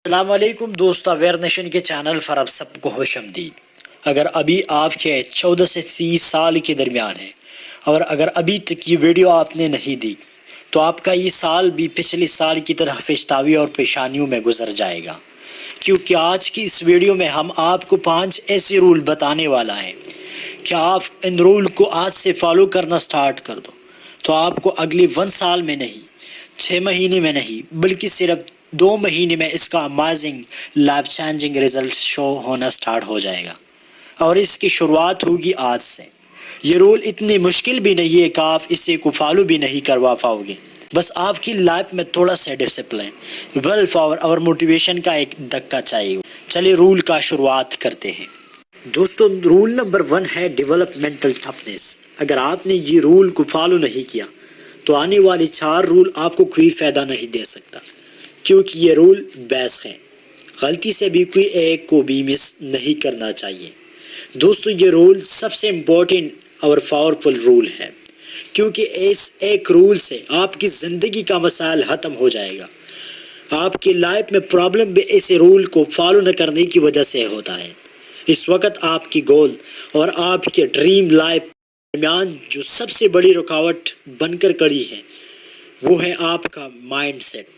السلام علیکم دوست اویئر نیشن کے چینل پر آپ سب کو خوش آمدید۔ اگر ابھی آپ کے 14 سے 30 سال کے درمیان ہیں اور اگر ابھی تک یہ ویڈیو آپ نے نہیں دی تو آپ کا یہ سال بھی پچھلے سال کی طرح پچھتاوی اور پریشانیوں میں گزر جائے گا، کیونکہ آج کی اس ویڈیو میں ہم آپ کو 5 ایسے رول بتانے والا ہیں کہ آپ ان رول کو آج سے فالو کرنا سٹارٹ کر دو تو آپ کو اگلے 1 سال میں نہیں، 6 مہینے میں نہیں، بلکہ صرف 2 مہینے میں اس کا امیزنگ لائف چینجنگ ریزلٹ شو ہونا سٹارٹ ہو جائے گا، اور اس کی شروعات ہوگی آج سے۔ یہ رول اتنی مشکل بھی نہیں ہے کہ آپ اسے کو فالو بھی نہیں کروا پاؤ گے، بس آپ کی لائف میں تھوڑا سا ڈسپلن، ول پاور اور موٹیویشن کا ایک دھکا چاہیے۔ چلیے رول کا شروعات کرتے ہیں۔ دوستو، رول نمبر 1 ہے ڈیولپمنٹل ٹفنس۔ اگر آپ نے یہ رول کو فالو نہیں کیا تو آنے والے 4 رول آپ کو کوئی فائدہ نہیں دے سکتا، کیونکہ یہ رول بیس ہے، غلطی سے بھی کوئی ایک کو بھی مس نہیں کرنا چاہیے۔ دوستو، یہ رول سب سے امپورٹنٹ اور پاورفل رول ہے، کیونکہ اس ایک رول سے آپ کی زندگی کا مسائل ختم ہو جائے گا۔ آپ کی لائف میں پرابلم بھی اس رول کو فالو نہ کرنے کی وجہ سے ہوتا ہے۔ اس وقت آپ کی گول اور آپ کے ڈریم لائف درمیان جو سب سے بڑی رکاوٹ بن کر کھڑی ہے وہ ہے آپ کا مائنڈ سیٹ۔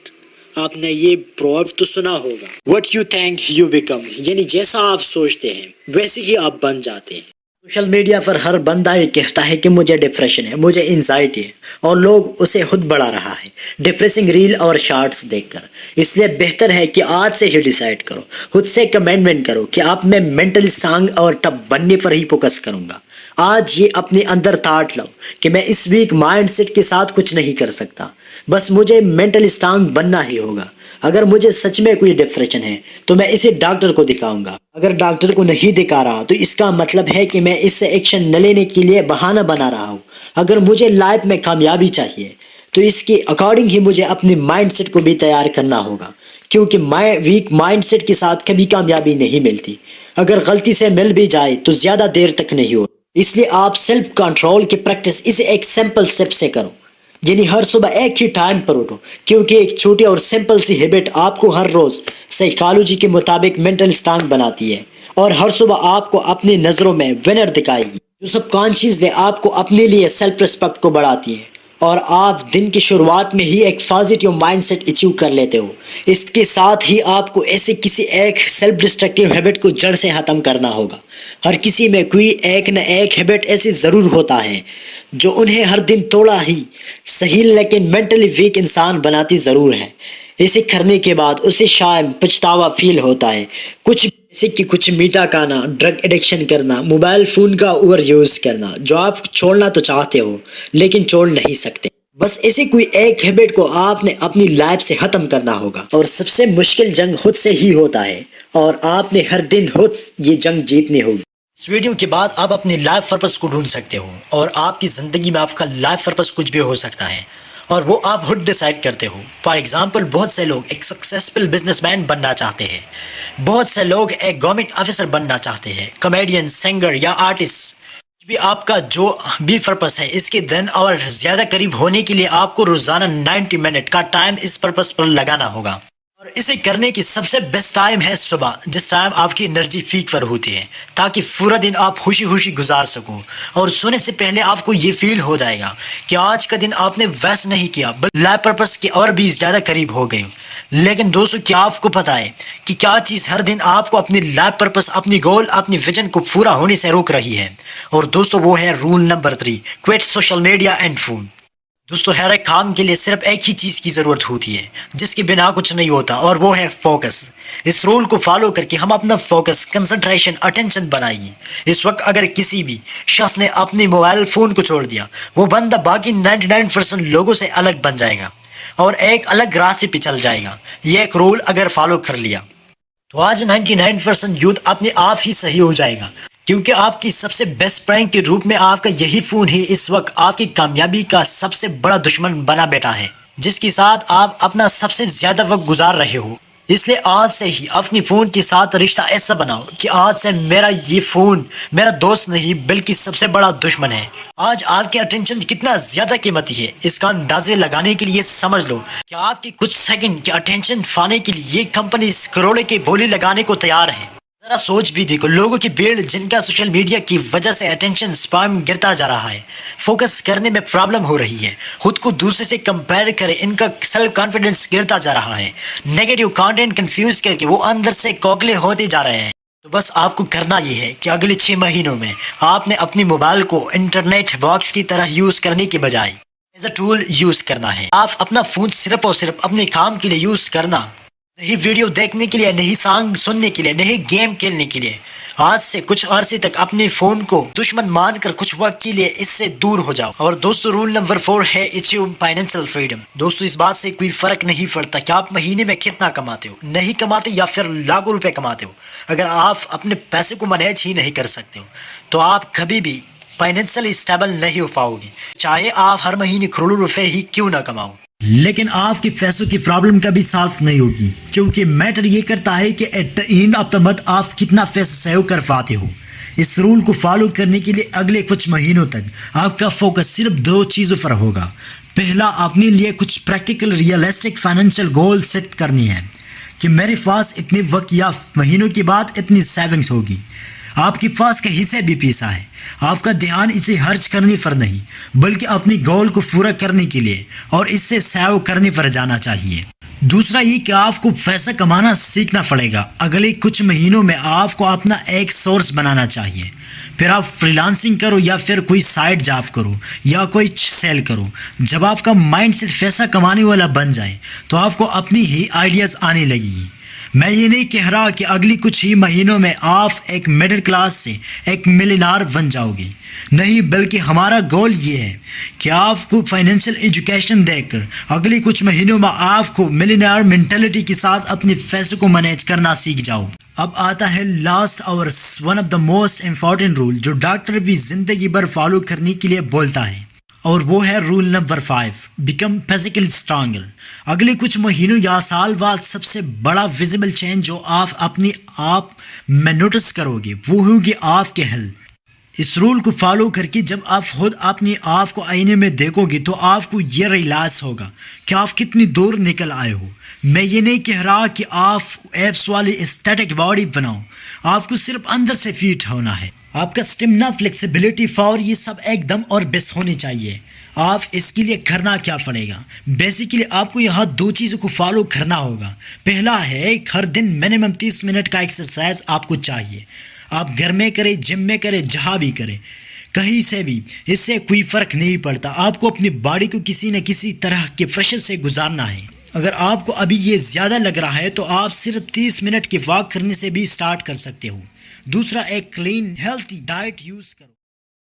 آپ نے یہ پروورب تو سنا ہوگا، what you think you become، یعنی جیسا آپ سوچتے ہیں ویسے ہی آپ بن جاتے ہیں۔ سوشل میڈیا پر ہر بندہ یہ کہتا ہے کہ مجھے ڈپریشن ہے، مجھے انزائٹی ہے، اور لوگ اسے خود بڑھا رہا ہے ڈپریسنگ ریل اور شارٹس دیکھ کر۔ اس لیے بہتر ہے کہ آج سے ہی ڈیسائیڈ کرو، خود سے کمٹمنٹ کرو کہ اب میں مینٹلی اسٹرانگ اور ٹف بننے پر ہی فوکس کروں گا۔ آج یہ اپنے اندر تھاٹ لاؤ کہ میں اس ویک مائنڈ سیٹ کے ساتھ کچھ نہیں کر سکتا، بس مجھے مینٹلی اسٹرانگ بننا ہی ہوگا۔ اگر مجھے سچ میں کوئی ڈپریشن ہے تو میں اسے ڈاکٹر کو دکھاؤں گا۔ اگر ڈاکٹر کو نہیں دکھا رہا تو اس کا مطلب ہے کہ میں اس سے ایکشن نہ لینے کے لیے بہانہ بنا رہا ہوں۔ اگر مجھے لائف میں کامیابی چاہیے تو اس کے اکارڈنگ ہی مجھے اپنے مائنڈ سیٹ کو بھی تیار کرنا ہوگا، کیونکہ ویک مائنڈ سیٹ کے ساتھ کبھی کامیابی نہیں ملتی۔ اگر غلطی سے مل بھی جائے تو زیادہ دیر تک نہیں ہو، اس لیے آپ سیلف کنٹرول کی پریکٹس اسے ایک سمپل سٹیپ سے کرو، یعنی ہر صبح ایک ہی ٹائم پر اٹھو، کیونکہ ایک چھوٹی اور سمپل سی ہیبٹ آپ کو ہر روز سائیکالوجی کے مطابق مینٹل اسٹرانگ بناتی ہے، اور ہر صبح آپ کو اپنی نظروں میں ونر دکھائے گی، جو سب کانشیسلی آپ کو اپنے لیے سیلف ریسپیکٹ کو بڑھاتی ہے، اور آپ دن کی شروعات میں ہی ایک پازیٹیو مائنڈ سیٹ اچیو کر لیتے ہو۔ اس کے ساتھ ہی آپ کو ایسے کسی ایک سیلف ڈسٹرکٹیو ہیبٹ کو جڑ سے ختم کرنا ہوگا۔ ہر کسی میں کوئی ایک نہ ایک ہیبٹ ایسی ضرور ہوتا ہے جو انہیں ہر دن تھوڑا ہی صحیح لیکن مینٹلی ویک انسان بناتی ضرور ہے۔ اسے کرنے کے بعد اسے شاید پچھتاوا فیل ہوتا ہے، جیسے کہ کچھ میٹھا کھانا، ڈرگ ایڈکشن کرنا، موبائل فون کا اوور یوز کرنا، جو آپ چھوڑنا تو چاہتے ہو لیکن چھوڑ نہیں سکتے۔ بس ایسے کوئی ایک ہیبٹ کو آپ نے اپنی لائف سے ختم کرنا ہوگا، اور سب سے مشکل جنگ خود سے ہی ہوتا ہے، اور آپ نے ہر دن خود یہ جنگ جیتنی ہوگی۔ اس ویڈیو کے بعد آپ اپنی لائف پرپس کو ڈھونڈ سکتے ہو، اور آپ کی زندگی میں آپ کا لائف پرپس کچھ بھی ہو سکتا ہے، اور وہ آپ خود ڈیسائیڈ کرتے ہو۔ فار ایگزامپل، بہت سے لوگ ایک سکسیسفل بزنس مین بننا چاہتے ہیں، بہت سے لوگ ایک گورنمنٹ آفیسر بننا چاہتے ہیں، کامیڈین، سنگر یا آرٹسٹ۔ بھی آپ کا جو بھی پرپس ہے، اس کے دن اور زیادہ قریب ہونے کے لیے آپ کو روزانہ 90 منٹ کا ٹائم اس پرپس پر لگانا ہوگا، اور اسے کرنے کی سب سے بیسٹ ٹائم ہے صبح، جس ٹائم آپ کی انرجی پیک پر ہوتی ہے، تاکہ پورا دن آپ خوشی خوشی گزار سکو، اور سونے سے پہلے آپ کو یہ فیل ہو جائے گا کہ آج کا دن آپ نے ویسٹ نہیں کیا، بلکہ لائف پرپس کے اور بھی زیادہ قریب ہو گئے۔ لیکن دوستو، کیا آپ کو پتا ہے کہ کیا چیز ہر دن آپ کو اپنی لائف پرپس، اپنی گول، اپنی ویژن کو پورا ہونے سے روک رہی ہے؟ اور دوستو، وہ ہے roll number 3، quit social media and phone. دوستو، ہر ایک کام کے لیے صرف ایک ہی چیز کی ضرورت ہوتی ہے جس کے بنا کچھ نہیں ہوتا، اور وہ ہے فوکس۔ اس رول کو فالو کر کے ہم اپنا فوکس، کنسنٹریشن، اٹینشن بنائیے۔ اس وقت اگر کسی بھی شخص نے اپنے موبائل فون کو چھوڑ دیا، وہ بندہ باقی 99% لوگوں سے الگ بن جائے گا اور ایک الگ راستے پہ چل جائے گا۔ یہ ایک رول اگر فالو کر لیا تو آج 99% یوتھ اپنے آپ ہی صحیح ہو جائے گا، کیونکہ آپ کی سب سے بیسٹ فرینڈ کے روپ میں آپ کا یہی فون ہی اس وقت آپ کی کامیابی کا سب سے بڑا دشمن بنا بیٹھا ہے، جس کے ساتھ آپ اپنا سب سے زیادہ وقت گزار رہے ہو۔ اس لیے آج سے ہی اپنی فون کے ساتھ رشتہ ایسا بناؤ کہ آج سے میرا یہ فون میرا دوست نہیں بلکہ سب سے بڑا دشمن ہے۔ آج آپ کی اٹینشن کتنا زیادہ قیمتی ہے اس کا اندازے لگانے کے لیے سمجھ لو کہ آپ کی کچھ سیکنڈ کی اٹینشن پانے کے لیے یہ کمپنی کروڑوں کی بولی لگانے کو تیار ہے۔ ذرا سوچ بھی دیکھو، لوگوں کی بھیڑ جن کا سوشل میڈیا کی وجہ سے اٹینشن سپیم گرتا جا رہا ہے، فوکس کرنے میں پرابلم ہو رہی ہے، خود کو دوسرے سے کمپیئر کرے ان کا سیلف کانفیڈنس گرتا جا رہا ہے، نیگیٹو کانٹینٹ کنفیوز کر کے وہ اندر سے کوکلے ہوتے جا رہے ہیں۔ تو بس آپ کو کرنا یہ ہے کہ اگلے 6 مہینوں میں آپ نے اپنی موبائل کو انٹرنیٹ باکس کی طرح یوز کرنے کے بجائے ایز اے ٹول یوز کرنا ہے۔ آپ اپنا فون صرف اور صرف اپنے کام کے لیے یوز کرنا، نہیں ویڈیو دیکھنے کے لیے، نہیں سانگ سننے کے لیے، نہیں گیم کھیلنے کے لیے۔ آج سے کچھ عرصے تک اپنے فون کو دشمن مان کر کچھ وقت کے لیے اس سے دور ہو جاؤ۔ اور دوستو، رول نمبر 4 ہے اچیو فائنینشیل فریڈم۔ دوستو، اس بات سے کوئی فرق نہیں پڑتا کہ آپ مہینے میں کتنا کماتے ہو، نہیں کماتے یا پھر لاکھوں روپے کماتے ہو، اگر آپ اپنے پیسے کو مینیج ہی نہیں کر سکتے ہو تو آپ کبھی بھی فائنینشیلی اسٹیبل نہیں ہو پاؤ گے، چاہے آپ ہر مہینے کروڑوں روپے ہی کیوں نہ کماؤ۔ لیکن آپ کے پیسوں کی پرابلم کبھی سالو نہیں ہوگی، کیونکہ میٹر یہ کرتا ہے کہ at the end of the month آپ کتنا پیسہ سیو کر پاتے ہو۔ اس رول کو فالو کرنے کے لیے اگلے کچھ مہینوں تک آپ کا فوکس صرف 2 چیزوں پر ہوگا۔ پہلا، اپنے لیے کچھ practical realistic financial goal set کرنی ہے کہ میرے پاس اتنے وقت یا مہینوں کے بعد اتنی سیونگز ہوگی۔ آپ کے پاس کا حصہ بھی پیسہ ہے، آپ کا دھیان اسے خرچ کرنے پر نہیں بلکہ اپنی گول کو پورا کرنے کے لیے اور اس سے سیو کرنے پر جانا چاہیے۔ دوسرا یہ کہ آپ کو پیسہ کمانا سیکھنا پڑے گا۔ اگلے کچھ مہینوں میں آپ کو اپنا ایک سورس بنانا چاہیے، پھر آپ فری لانسنگ کرو یا پھر کوئی سائٹ جاب کرو یا کوئی سیل کرو۔ جب آپ کا مائنڈ سیٹ پیسہ کمانے والا بن جائے تو آپ کو اپنی ہی آئیڈیاز آنے لگے گی۔ میں یہ نہیں کہہ رہا کہ اگلی کچھ ہی مہینوں میں آپ ایک مڈل کلاس سے ایک ملینئر بن جاؤ گے، نہیں، بلکہ ہمارا گول یہ ہے کہ آپ کو فائنینشیل ایجوکیشن دے کر اگلی کچھ مہینوں میں آپ کو ملینئر مینٹلٹی کے ساتھ اپنے پیسوں کو مینیج کرنا سیکھ جاؤ۔ اب آتا ہے لاسٹ اور one of the most important role جو ڈاکٹر بھی زندگی بھر فالو کرنے کے لیے بولتا ہے، اور وہ ہے roll number 5، become physically stronger. اگلے کچھ مہینوں یا سال بعد سب سے بڑا ویزیبل چینج جو آپ اپنے آپ میں نوٹس کرو گے وہ ہوگی آپ کے ہیلتھ۔ اس رول کو فالو کر کے جب آپ خود اپنے آپ کو آئینے میں دیکھو گے تو آپ کو یہ ریئلائز ہوگا کہ آپ کتنی دور نکل آئے ہو۔ میں یہ نہیں کہہ رہا کہ آپ ایپس والی اسٹیٹک باڈی بناؤ، آپ کو صرف اندر سے فٹ ہونا ہے۔ آپ کا اسٹیمنا، فلیکسیبلٹی، پاور، یہ سب ایک دم اور بیس ہونی چاہیے۔ آپ اس کے لیے کرنا کیا پڑے گا؟ بیسیکلی آپ کو یہاں 2 چیزوں کو فالو کرنا ہوگا۔ پہلا ہے ہر دن منیمم 30 منٹ کا ایکسرسائز آپ کو چاہیے۔ آپ گھر میں کریں، جم میں کریں، جہاں بھی کریں، کہیں سے بھی، اس سے کوئی فرق نہیں پڑتا۔ آپ کو اپنی باڈی کو کسی نہ کسی طرح کے پریشر سے گزارنا ہے۔ اگر آپ کو ابھی یہ زیادہ لگ رہا ہے تو آپ صرف 30 منٹ کی واک کرنے سے بھی سٹارٹ کر سکتے ہو۔ دوسرا، ایک کلین ہیلتھی ڈائٹ یوز کرو۔